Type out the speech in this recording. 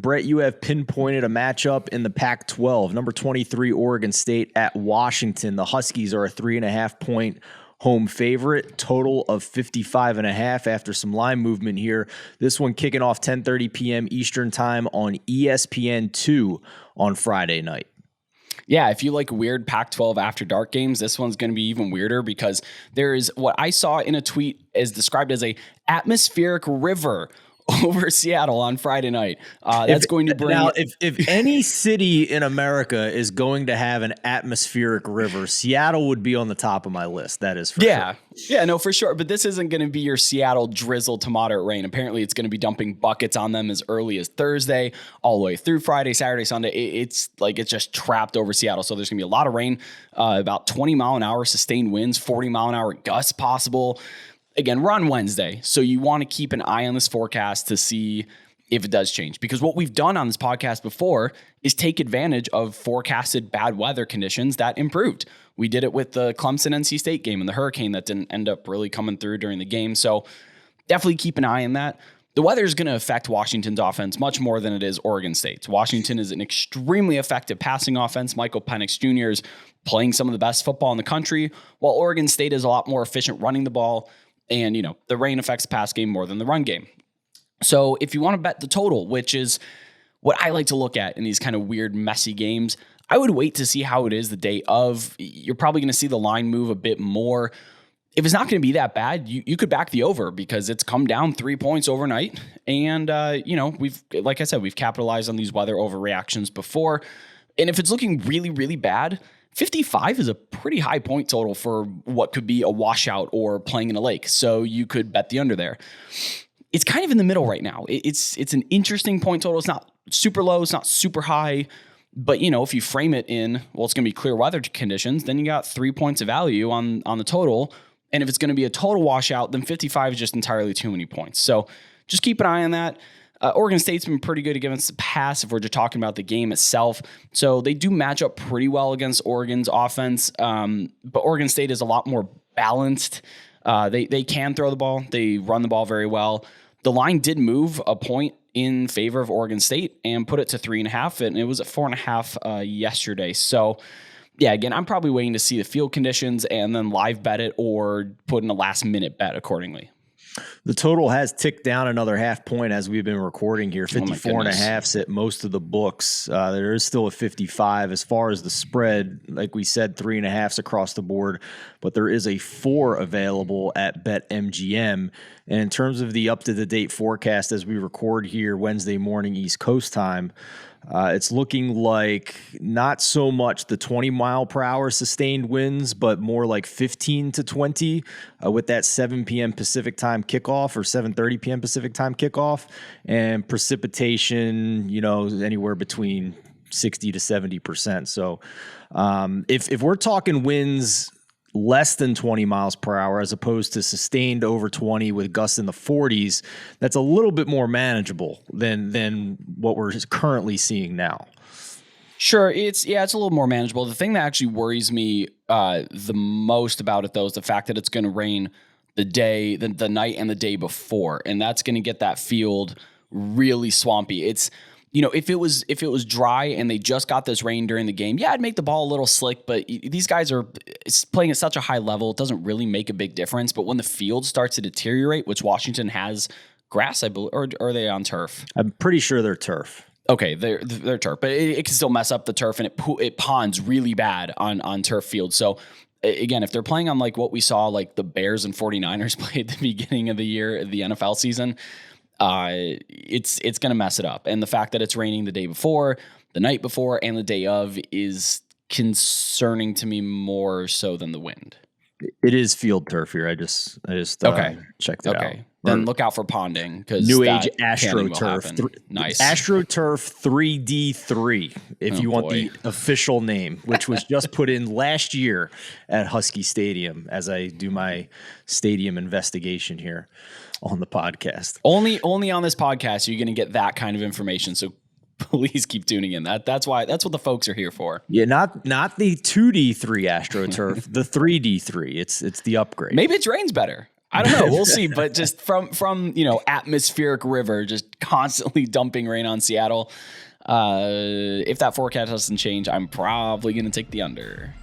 Brett, you have pinpointed a matchup in the Pac-12. Number 23, Oregon State at Washington. The Huskies are a 3.5-point home favorite, total of 55.5 after some line movement here. This one kicking off 10:30 p.m. Eastern time on ESPN2 on Friday night. Yeah, if you like weird Pac-12 after dark games, this one's going to be even weirder because there is what I saw in a tweet is described as a atmospheric river over Seattle on Friday night. That's going to bring... Now, if any city in America is going to have an atmospheric river, Seattle would be on the top of my list. That is for sure. Yeah, no, for sure. But this isn't going to be your Seattle drizzle to moderate rain. Apparently, it's going to be dumping buckets on them as early as Thursday, all the way through Friday, Saturday, Sunday. It's just trapped over Seattle. So there's going to be a lot of rain, about 20 mile an hour sustained winds, 40 mile an hour gusts possible. Again, we're on Wednesday, so you want to keep an eye on this forecast to see if it does change. Because what we've done on this podcast before is take advantage of forecasted bad weather conditions that improved. We did it with the Clemson-NC State game and the hurricane that didn't end up really coming through during the game. So definitely keep an eye on that. The weather is going to affect Washington's offense much more than it is Oregon State's. Washington is an extremely effective passing offense. Michael Penix Jr. is playing some of the best football in the country, while Oregon State is a lot more efficient running the ball. And, the rain affects the pass game more than the run game. So if you want to bet the total, which is what I like to look at in these kind of weird, messy games, I would wait to see how it is the day of. You're probably going to see the line move a bit more. If it's not going to be that bad, you could back the over because it's come down 3 points overnight. And, like I said, we've capitalized on these weather overreactions before. And if it's looking really, really bad, 55 is a pretty high point total for what could be a washout or playing in a lake. So you could bet the under there. It's kind of in the middle right now. It's an interesting point total. It's not super low. It's not super high. But, if you frame it in, it's going to be clear weather conditions, then you got 3 points of value on the total. And if it's going to be a total washout, then 55 is just entirely too many points. So just keep an eye on that. Oregon State's been pretty good against the pass if we're just talking about the game itself. So they do match up pretty well against Oregon's offense. But Oregon State is a lot more balanced. They can throw the ball. They run the ball very well. The line did move a point in favor of Oregon State and put it to 3.5, and it was at 4.5 yesterday. So, yeah, again, I'm probably waiting to see the field conditions and then live bet it or put in a last-minute bet accordingly. The total has ticked down another half point as we've been recording here. 54.5's at most of the books. There is still a 55 as far as the spread. Like we said, 3.5's across the board, but there is a 4 available at BetMGM. And in terms of the up-to-the-date forecast as we record here Wednesday morning East Coast time, it's looking like not so much the 20 mile per hour sustained winds, but more like 15 to 20 with that 7 p.m. Pacific time kickoff or 7:30 p.m. Pacific time kickoff, and precipitation, anywhere between 60 to 70%. So if we're talking winds less than 20 miles per hour as opposed to sustained over 20 with gusts in the 40s, that's a little bit more manageable than what we're currently seeing now. Sure, it's a little more manageable. The thing that actually worries me the most about it, though, is the fact that it's going to rain the night and the day before, and that's going to get that field really swampy. It's if it was dry and they just got this rain during the game, yeah, I'd make the ball a little slick, but these guys are playing at such a high level, it doesn't really make a big difference. But when the field starts to deteriorate, which Washington has grass, I believe, or are they on turf? I'm pretty sure they're turf. Okay, they're turf, but it can still mess up the turf, and it ponds really bad on turf fields. So again, if they're playing on like what we saw, like the Bears and 49ers played at the beginning of the year, the NFL season, it's going to mess it up. And the fact that it's raining the day before, the night before, and the day of is concerning to me more so than the wind. It is field turf here. I just checked it out. Then look out for ponding because New Age AstroTurf. Nice. AstroTurf 3D3, if you want the official name, which was just put in last year at Husky Stadium as I do my stadium investigation here on the podcast. Only on this podcast are you going to get that kind of information. So please keep tuning in. That's what the folks are here for. Yeah, not the 2D3 AstroTurf, the 3D3. It's the upgrade. Maybe it drains better. I don't know. We'll see. But just from atmospheric river, just constantly dumping rain on Seattle. If that forecast doesn't change, I'm probably going to take the under.